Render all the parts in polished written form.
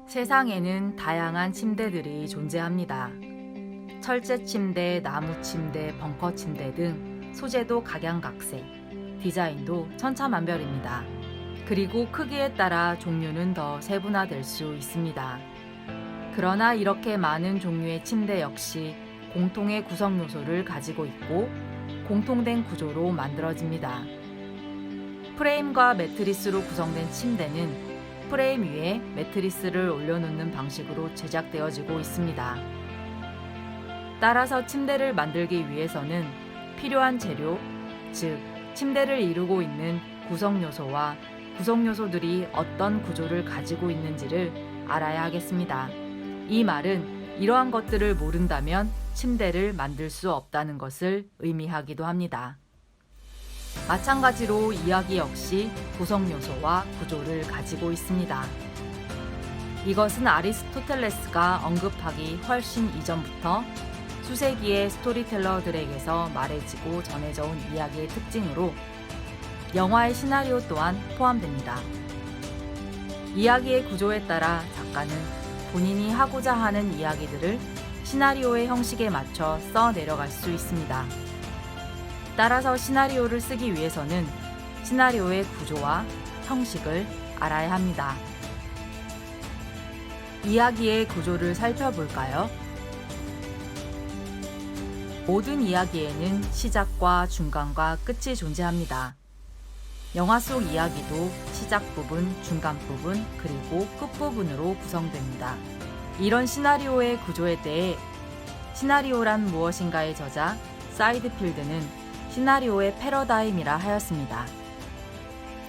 세상에는 다양한 침대들이 존재합니다. 철제 침대, 나무 침대, 벙커 침대 등 소재도 각양각색, 디자인도 천차만별입니다. 그리고 크기에 따라 종류는 더 세분화될 수 있습니다. 그러나 이렇게 많은 종류의 침대 역시 공통의 구성 요소를 가지고 있고 공통된 구조로 만들어집니다. 프레임과 매트리스로 구성된 침대는 프레임 위에 매트리스를 올려놓는 방식으로 제작되어지고 있습니다. 따라서 침대를 만들기 위해서는 필요한 재료, 즉 침대를 이루고 있는 구성 요소와 구성 요소들이 어떤 구조를 가지고 있는지를 알아야 하겠습니다. 이 말은 이러한 것들을 모른다면 침대를 만들 수 없다는 것을 의미하기도 합니다. 마찬가지로 이야기 역시 구성 요소와 구조를 가지고 있습니다. 이것은 아리스토텔레스가 언급하기 훨씬 이전부터 수세기의 스토리텔러들에게서 말해지고 전해져 온 이야기의 특징으로 영화의 시나리오 또한 포함됩니다. 이야기의 구조에 따라 작가는 본인이 하고자 하는 이야기들을 시나리오의 형식에 맞춰 써 내려갈 수 있습니다. 따라서 시나리오를 쓰기 위해서는 시나리오의 구조와 형식을 알아야 합니다. 이야기의 구조를 살펴볼까요? 모든 이야기에는 시작과 중간과 끝이 존재합니다. 영화 속 이야기도 시작 부분, 중간 부분, 그리고 끝 부분으로 구성됩니다. 이런 시나리오의 구조에 대해 시나리오란 무엇인가의 저자 사이드필드는 시나리오의 패러다임이라 하였습니다.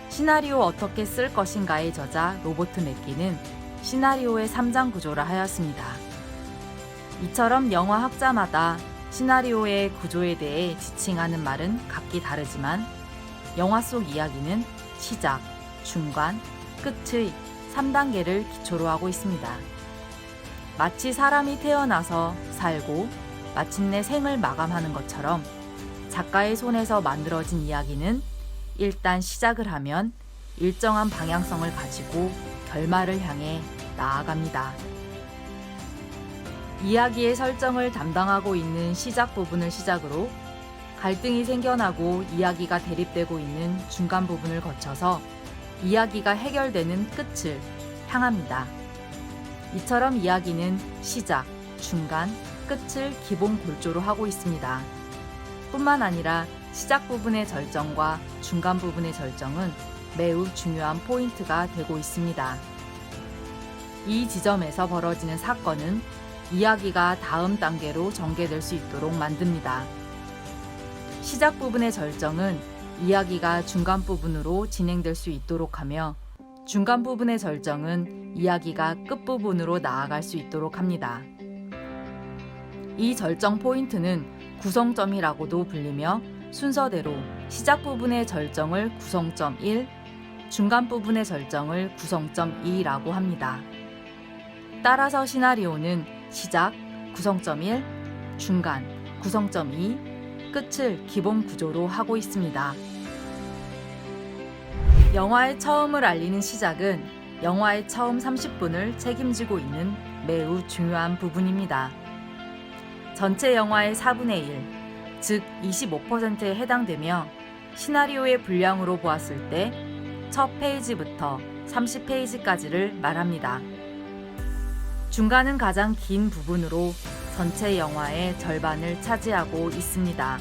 시나리오 어떻게 쓸 것인가의 저자 로버트 맥기는 시나리오의 3장 구조라 하였습니다. 이처럼 영화 학자마다 시나리오의 구조에 대해 지칭하는 말은 각기 다르지만 영화 속 이야기는 시작, 중간, 끝의 3단계를 기초로 하고 있습니다. 마치 사람이 태어나서 살고 마침내 생을 마감하는 것처럼 작가의 손에서 만들어진 이야기는 일단 시작을 하면 일정한 방향성을 가지고 결말을 향해 나아갑니다. 이야기의 설정을 담당하고 있는 시작 부분을 시작으로 갈등이 생겨나고 이야기가 대립되고 있는 중간 부분을 거쳐서 이야기가 해결되는 끝을 향합니다. 이처럼 이야기는 시작, 중간, 끝을 기본 골조로 하고 있습니다. 뿐만 아니라 시작 부분의 절정과 중간 부분의 절정은 매우 중요한 포인트가 되고 있습니다. 이 지점에서 벌어지는 사건은 이야기가 다음 단계로 전개될 수 있도록 만듭니다. 시작 부분의 절정은 이야기가 중간 부분으로 진행될 수 있도록 하며 중간 부분의 절정은 이야기가 끝 부분으로 나아갈 수 있도록 합니다. 이 절정 포인트는 구성점이라고도 불리며 순서대로 시작 부분의 절정을 구성점 1, 중간 부분의 절정을 구성점 2라고 합니다. 따라서 시나리오는 시작, 구성점 1, 중간, 구성점 2, 끝을 기본 구조로 하고 있습니다. 영화의 처음을 알리는 시작은 영화의 처음 30분을 책임지고 있는 매우 중요한 부분입니다. 전체 영화의 4분의 1, 즉 25%에 해당되며 시나리오의 분량으로 보았을 때 첫 페이지부터 30페이지까지를 말합니다. 중간은 가장 긴 부분으로 전체 영화의 절반을 차지하고 있습니다.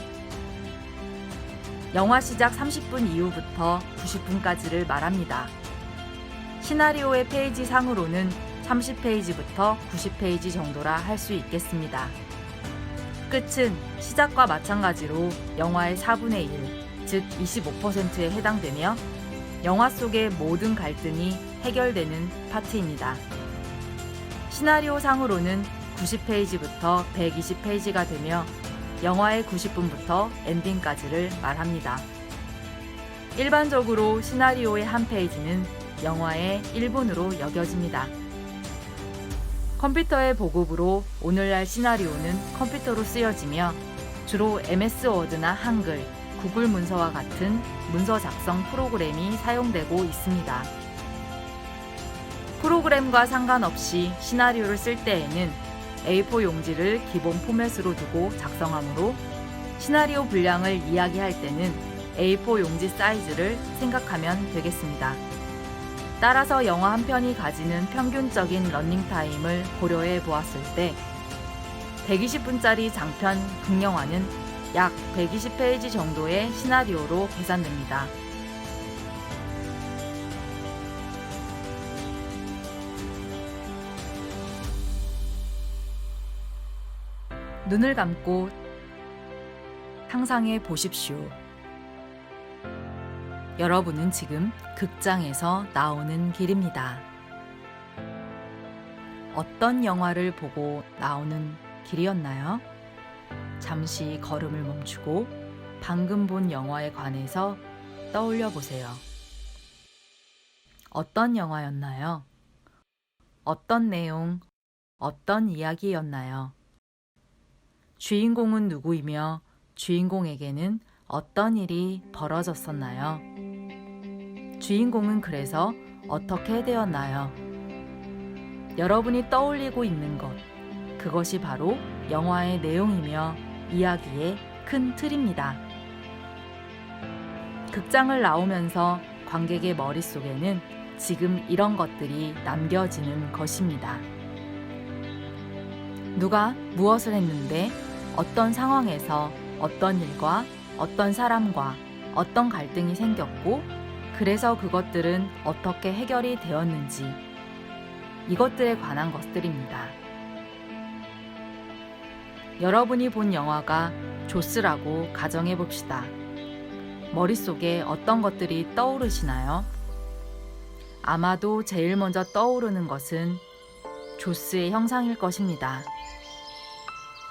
영화 시작 30분 이후부터 90분까지를 말합니다. 시나리오의 페이지 상으로는 30페이지부터 90페이지 정도라 할 수 있겠습니다. 끝은 시작과 마찬가지로 영화의 4분의 1, 즉 25%에 해당되며 영화 속의 모든 갈등이 해결되는 파트입니다. 시나리오 상으로는 90페이지부터 120페이지가 되며 영화의 90분부터 엔딩까지를 말합니다. 일반적으로 시나리오의 한 페이지는 영화의 1분으로 여겨집니다. 컴퓨터의 보급으로 오늘날 시나리오는 컴퓨터로 쓰여지며 주로 MS 워드나 한글, 구글 문서와 같은 문서 작성 프로그램이 사용되고 있습니다. 프로그램과 상관없이 시나리오를 쓸 때에는 A4 용지를 기본 포맷으로 두고 작성하므로 시나리오 분량을 이야기할 때는 A4 용지 사이즈를 생각하면 되겠습니다. 따라서 영화 한 편이 가지는 평균적인 러닝타임을 고려해 보았을 때 120분짜리 장편 극영화는 약 120페이지 정도의 시나리오로 계산됩니다. 눈을 감고 상상해 보십시오. 여러분은 지금 극장에서 나오는 길입니다. 어떤 영화를 보고 나오는 길이었나요? 잠시 걸음을 멈추고 방금 본 영화에 관해서 떠올려 보세요. 어떤 영화였나요? 어떤 내용, 어떤 이야기였나요? 주인공은 누구이며 주인공에게는 어떤 일이 벌어졌었나요? 주인공은 그래서 어떻게 되었나요? 여러분이 떠올리고 있는 것, 그것이 바로 영화의 내용이며 이야기의 큰 틀입니다. 극장을 나오면서 관객의 머릿속에는 지금 이런 것들이 남겨지는 것입니다. 누가 무엇을 했는데, 어떤 상황에서 어떤 일과 어떤 사람과 어떤 갈등이 생겼고, 그래서 그것들은 어떻게 해결이 되었는지, 이것들에 관한 것들입니다. 여러분이 본 영화가 조스라고 가정해 봅시다. 머릿속에 어떤 것들이 떠오르시나요? 아마도 제일 먼저 떠오르는 것은 조스의 형상일 것입니다.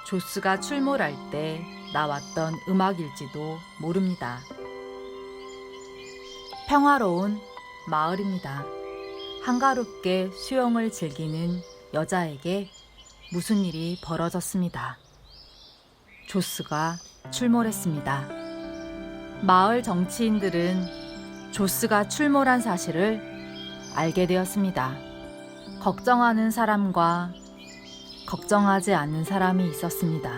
조스가 출몰할 때 나왔던 음악일지도 모릅니다. 평화로운 마을입니다. 한가롭게 수영을 즐기는 여자에게 무슨 일이 벌어졌습니다. 조스가 출몰했습니다. 마을 정치인들은 조스가 출몰한 사실을 알게 되었습니다. 걱정하는 사람과 걱정하지 않는 사람이 있었습니다.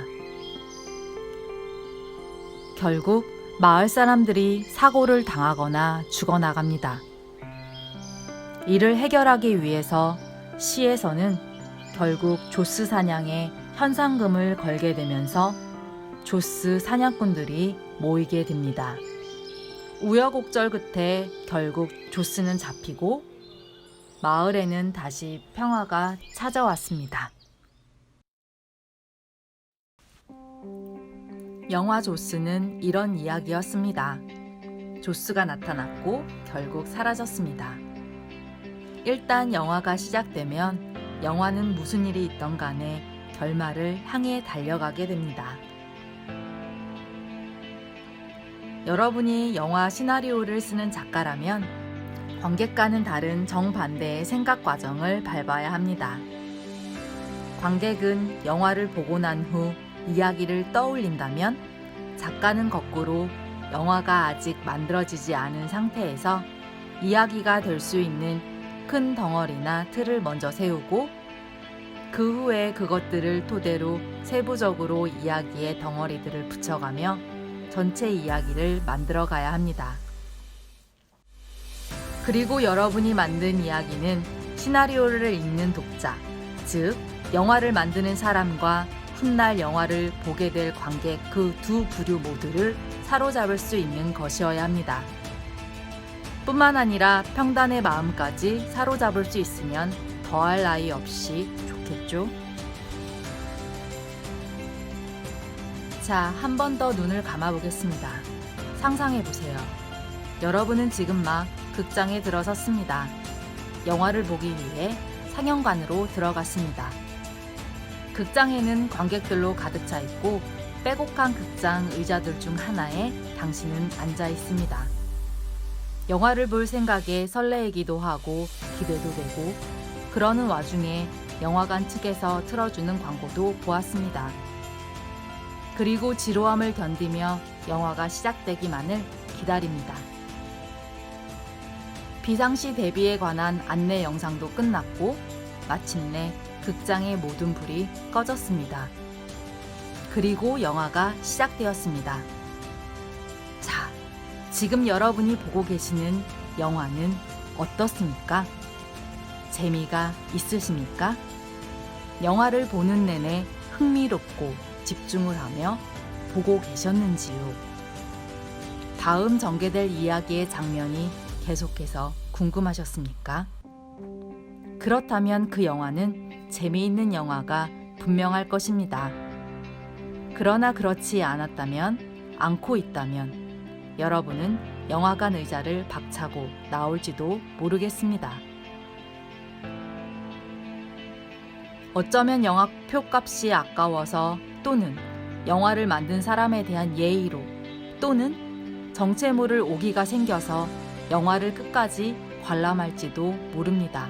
결국 마을 사람들이 사고를 당하거나 죽어나갑니다. 이를 해결하기 위해서 시에서는 결국 조스 사냥에 현상금을 걸게 되면서 조스 사냥꾼들이 모이게 됩니다. 우여곡절 끝에 결국 조스는 잡히고 마을에는 다시 평화가 찾아왔습니다. 영화 조스는 이런 이야기였습니다. 조스가 나타났고 결국 사라졌습니다. 일단 영화가 시작되면 영화는 무슨 일이 있던 간에 결말을 향해 달려가게 됩니다. 여러분이 영화 시나리오를 쓰는 작가라면 관객과는 다른 정반대의 생각 과정을 밟아야 합니다. 관객은 영화를 보고 난 후 이야기를 떠올린다면 작가는 거꾸로 영화가 아직 만들어지지 않은 상태에서 이야기가 될 수 있는 큰 덩어리나 틀을 먼저 세우고 그 후에 그것들을 토대로 세부적으로 이야기의 덩어리들을 붙여가며 전체 이야기를 만들어가야 합니다. 그리고 여러분이 만든 이야기는 시나리오를 읽는 독자, 즉 영화를 만드는 사람과 훗날 영화를 보게 될 관객 그 두 부류 모두를 사로잡을 수 있는 것이어야 합니다. 뿐만 아니라 평단의 마음까지 사로잡을 수 있으면 더할 나위 없이 좋겠죠? 자, 한 번 더 눈을 감아보겠습니다. 상상해보세요. 여러분은 지금 막 극장에 들어섰습니다. 영화를 보기 위해 상영관으로 들어갔습니다. 극장에는 관객들로 가득 차 있고 빼곡한 극장 의자들 중 하나에 당신은 앉아 있습니다. 영화를 볼 생각에 설레이기도 하고 기대도 되고 그러는 와중에 영화관 측에서 틀어주는 광고도 보았습니다. 그리고 지루함을 견디며 영화가 시작되기만을 기다립니다. 비상시 대비에 관한 안내 영상도 끝났고 마침내 극장의 모든 불이 꺼졌습니다. 그리고 영화가 시작되었습니다. 자, 지금 여러분이 보고 계시는 영화는 어떻습니까? 재미가 있으십니까? 영화를 보는 내내 흥미롭고 집중을 하며 보고 계셨는지요? 다음 전개될 이야기의 장면이 계속해서 궁금하셨습니까? 그렇다면 그 영화는 재미있는 영화가 분명할 것입니다. 그러나 그렇지 않고 있다면 여러분은 영화관 의자를 박차고 나올지도 모르겠습니다. 어쩌면 영화 표값이 아까워서 또는 영화를 만든 사람에 대한 예의로 또는 정체모를 오기가 생겨서 영화를 끝까지 관람할지도 모릅니다.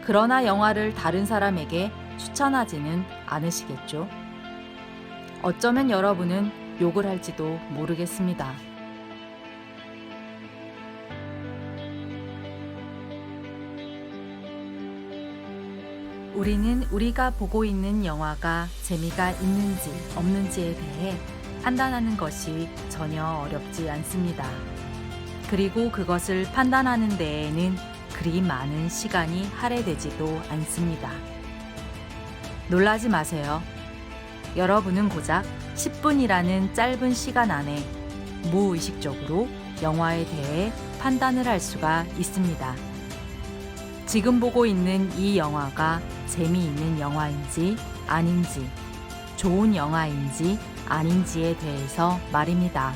그러나 영화를 다른 사람에게 추천하지는 않으시겠죠? 어쩌면 여러분은 욕을 할지도 모르겠습니다. 우리는 우리가 보고 있는 영화가 재미가 있는지 없는지에 대해 판단하는 것이 전혀 어렵지 않습니다. 그리고 그것을 판단하는 데에는 그리 많은 시간이 할애되지도 않습니다. 놀라지 마세요. 여러분은 고작 10분이라는 짧은 시간 안에 무의식적으로 영화에 대해 판단을 할 수가 있습니다. 지금 보고 있는 이 영화가 재미있는 영화인지 아닌지, 좋은 영화인지 아닌지에 대해서 말입니다.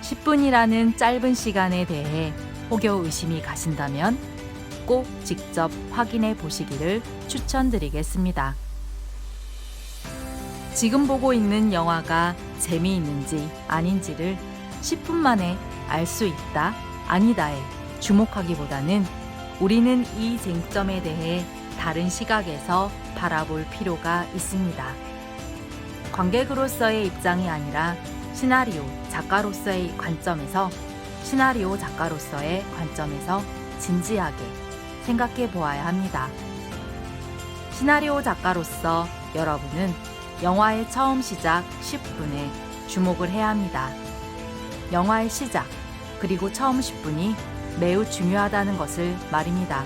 10분이라는 짧은 시간에 대해 혹여 의심이 가신다면 꼭 직접 확인해 보시기를 추천드리겠습니다. 지금 보고 있는 영화가 재미있는지 아닌지를 10분 만에 알 수 있다, 아니다에 주목하기보다는 우리는 이 쟁점에 대해 다른 시각에서 바라볼 필요가 있습니다. 관객으로서의 입장이 아니라 시나리오 작가로서의 관점에서 진지하게 생각해 보아야 합니다. 시나리오 작가로서 여러분은 영화의 처음 시작 10분에 주목을 해야 합니다. 영화의 시작 그리고 처음 10분이 매우 중요하다는 것을 말입니다.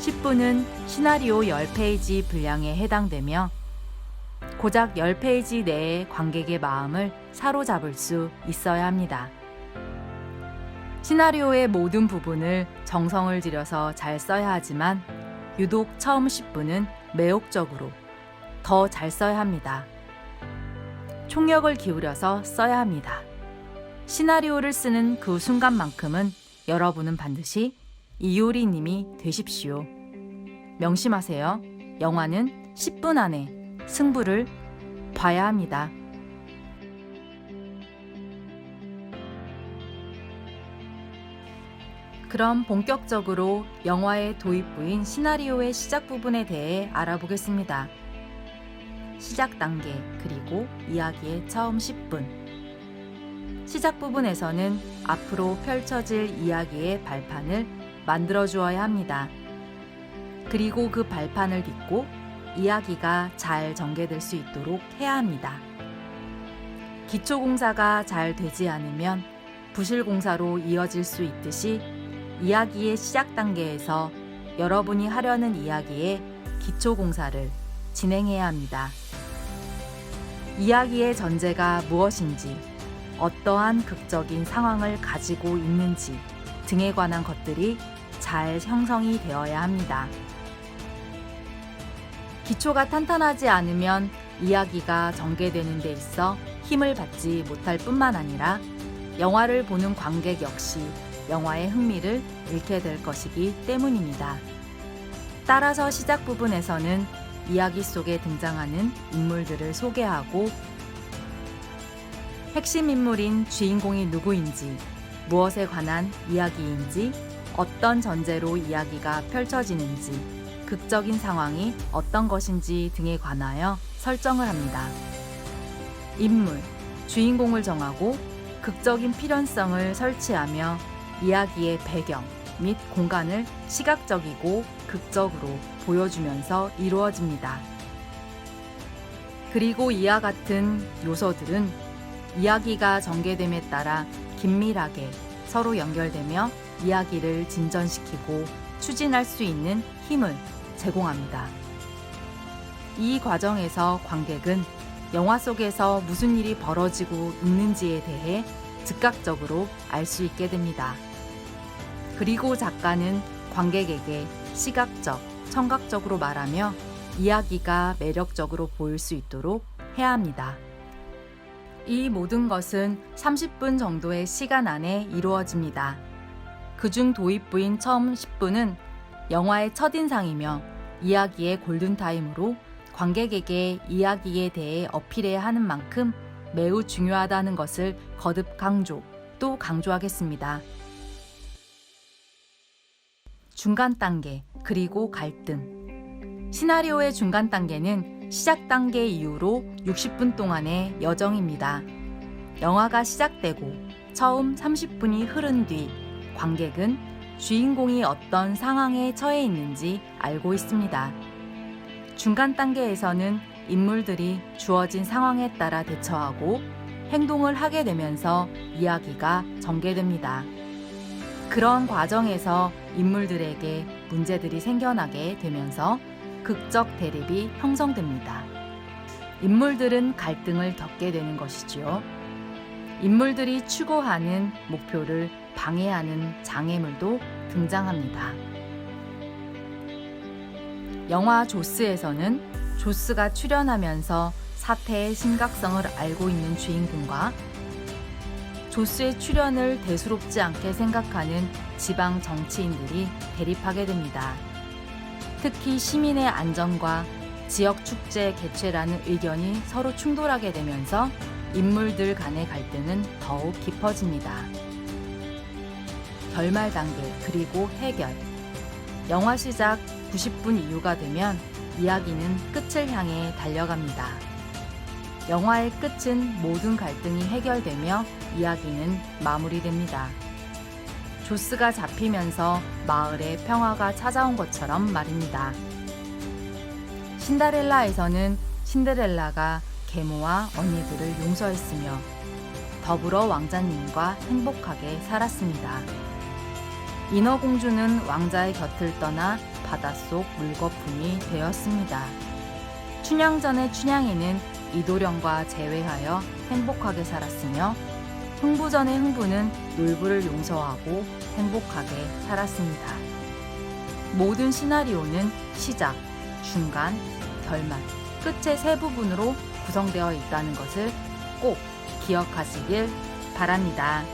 10분은 시나리오 10페이지 분량에 해당되며 고작 10페이지 내의 관객의 마음을 사로잡을 수 있어야 합니다. 시나리오의 모든 부분을 정성을 들여서 잘 써야 하지만 유독 처음 10분은 매혹적으로 더 잘 써야 합니다. 총력을 기울여서 써야 합니다. 시나리오를 쓰는 그 순간만큼은 여러분은 반드시 이효리 님이 되십시오. 명심하세요. 영화는 10분 안에 승부를 봐야 합니다. 그럼 본격적으로 영화의 도입부인 시나리오의 시작 부분에 대해 알아보겠습니다. 시작 단계 그리고 이야기의 처음 10분. 시작 부분에서는 앞으로 펼쳐질 이야기의 발판을 만들어 주어야 합니다. 그리고 그 발판을 딛고 이야기가 잘 전개될 수 있도록 해야 합니다. 기초공사가 잘 되지 않으면 부실공사로 이어질 수 있듯이 이야기의 시작 단계에서 여러분이 하려는 이야기의 기초공사를 진행해야 합니다. 이야기의 전제가 무엇인지, 어떠한 극적인 상황을 가지고 있는지 등에 관한 것들이 잘 형성이 되어야 합니다. 기초가 탄탄하지 않으면 이야기가 전개되는 데 있어 힘을 받지 못할 뿐만 아니라 영화를 보는 관객 역시 영화의 흥미를 잃게 될 것이기 때문입니다. 따라서 시작 부분에서는 이야기 속에 등장하는 인물들을 소개하고 핵심 인물인 주인공이 누구인지, 무엇에 관한 이야기인지, 어떤 전제로 이야기가 펼쳐지는지, 극적인 상황이 어떤 것인지 등에 관하여 설정을 합니다. 인물, 주인공을 정하고 극적인 필연성을 설치하며 이야기의 배경 및 공간을 시각적이고 극적으로 보여주면서 이루어집니다. 그리고 이와 같은 요소들은 이야기가 전개됨에 따라 긴밀하게 서로 연결되며 이야기를 진전시키고 추진할 수 있는 힘을 제공합니다. 이 과정에서 관객은 영화 속에서 무슨 일이 벌어지고 있는지에 대해 즉각적으로 알 수 있게 됩니다. 그리고 작가는 관객에게 시각적, 청각적으로 말하며 이야기가 매력적으로 보일 수 있도록 해야 합니다. 이 모든 것은 30분 정도의 시간 안에 이루어집니다. 그중 도입부인 처음 10분은 영화의 첫인상이며 이야기의 골든타임으로 관객에게 이야기에 대해 어필해야 하는 만큼 매우 중요하다는 것을 거듭 또 강조하겠습니다. 중간 단계, 그리고 갈등. 시나리오의 중간 단계는 시작 단계 이후로 60분 동안의 여정입니다. 영화가 시작되고 처음 30분이 흐른 뒤 관객은 주인공이 어떤 상황에 처해 있는지 알고 있습니다. 중간 단계에서는 인물들이 주어진 상황에 따라 대처하고 행동을 하게 되면서 이야기가 전개됩니다. 그런 과정에서 인물들에게 문제들이 생겨나게 되면서 극적 대립이 형성됩니다. 인물들은 갈등을 겪게 되는 것이지요. 인물들이 추구하는 목표를 방해하는 장애물도 등장합니다. 영화 조스에서는 조스가 출연하면서 사태의 심각성을 알고 있는 주인공과 조스의 출연을 대수롭지 않게 생각하는 지방 정치인들이 대립하게 됩니다. 특히 시민의 안전과 지역 축제 개최라는 의견이 서로 충돌하게 되면서 인물들 간의 갈등은 더욱 깊어집니다. 결말 단계, 그리고 해결. 영화 시작 90분 이후가 되면 이야기는 끝을 향해 달려갑니다. 영화의 끝은 모든 갈등이 해결되며 이야기는 마무리됩니다. 조스가 잡히면서 마을에 평화가 찾아온 것처럼 말입니다. 신데렐라에서는 신데렐라가 계모와 언니들을 용서했으며 더불어 왕자님과 행복하게 살았습니다. 인어공주는 왕자의 곁을 떠나 바닷속 물거품이 되었습니다. 춘향전의 춘향이는 이도령과 재회하여 행복하게 살았으며 흥부전의 흥부는 놀부를 용서하고 행복하게 살았습니다. 모든 시나리오는 시작, 중간, 결말, 끝의 세 부분으로 구성되어 있다는 것을 꼭 기억하시길 바랍니다.